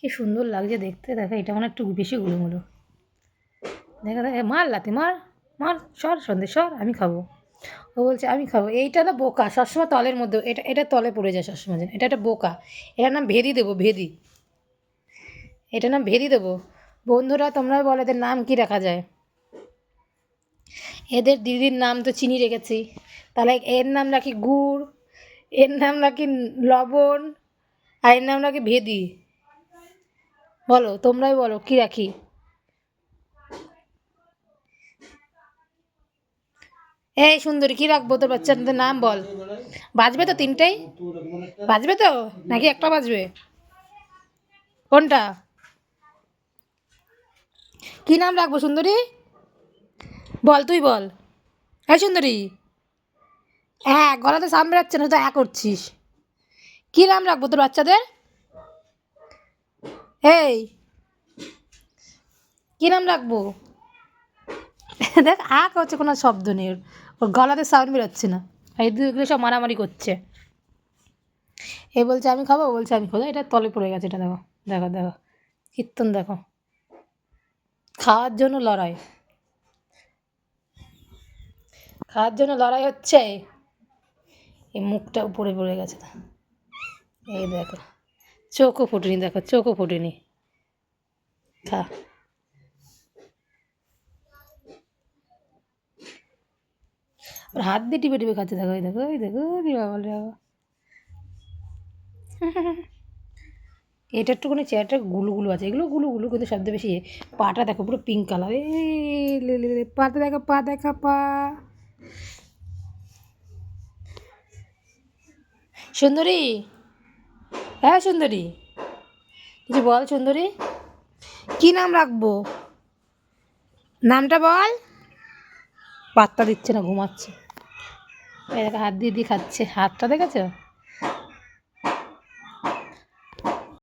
কি সুন্দর লাগছে দেখতে। দেখো এটা মানে একটু বেশি গুলুমুলু। দেখো দেখো মার লাথি মার মার, সর সন্দেশ সর, আমি খাবো। ও বলছে আমি খাবো। এইটা না বোকা, সবসময় তলের মধ্যে, এটা তলে পড়ে যায় সবসময়, এটা একটা বোকা। এটার নাম ভেদি দেবো, ভেদি। এটার নাম ভেদি দেবো। বন্ধুরা তোমরা বলো এদের নাম কি রাখা যায়। এদের দিদির নাম তো চিনি রেখেছি, তাহলে এর নাম রাখি গুড়, এর নাম রাখি লবণ, আর এর নাম রাখি ভেদি। বলো তোমরাই বলো কি রাখি। এই সুন্দরী কি রাখবো তোর বাচ্চাদের নাম বল। বাজবে তো তিনটেই, বাজবে তো নাকি একটা বাজবে, কোনটা, কি নাম রাখবো সুন্দরী, বল তুই বল। হ্যাঁ সুন্দরী, হ্যাঁ গলাতে সাম বেরাচ্ছে না তো করছিস। কী নাম রাখবো তোর বাচ্চাদের, এই কী নাম রাখবো। দেখ করছে, কোনো শব্দ নেই ওর, ওর গলাতে সাউন্ড বেরোচ্ছে না। এই দুগুলো সব মারামারি করছে। এ বলছে আমি খাবো, ও বলছে আমি খাবো। এটা তলে পড়ে গেছে, এটা দেখো দেখো দেখো, কীর্তন দেখো, খাওয়ার জন্য লড়াই, খাওয়ার জন্য লড়াই হচ্ছে। এই মুখটা উপরে পড়ে গেছে, এই দেখো চোখও ফুটেনি, দেখো চোখও ফুটেনি, খা। ওর হাত দিয়ে টিপে টিপে খাচ্ছে, দেখো এই দেখো এই দেখো বাবা রে বাবা। এটা একটুখানি চেয়ারটা গুলু গুলু আছে, এগুলো গুলু গুলু কিন্তু শব্দ বেশি। পাটা দেখো পুরো পিঙ্ক কালার, এই পাটা দেখো, পা দেখা পা। সুন্দরী, হ্যাঁ সুন্দরী, কিছু বল সুন্দরী, কি নাম রাখবো, নামটা বল। পাত্তা দিচ্ছে না, ঘুমাচ্ছে। এই দেখো হাত দিয়ে দিয়ে খাচ্ছে, হাতটা দেখেছো।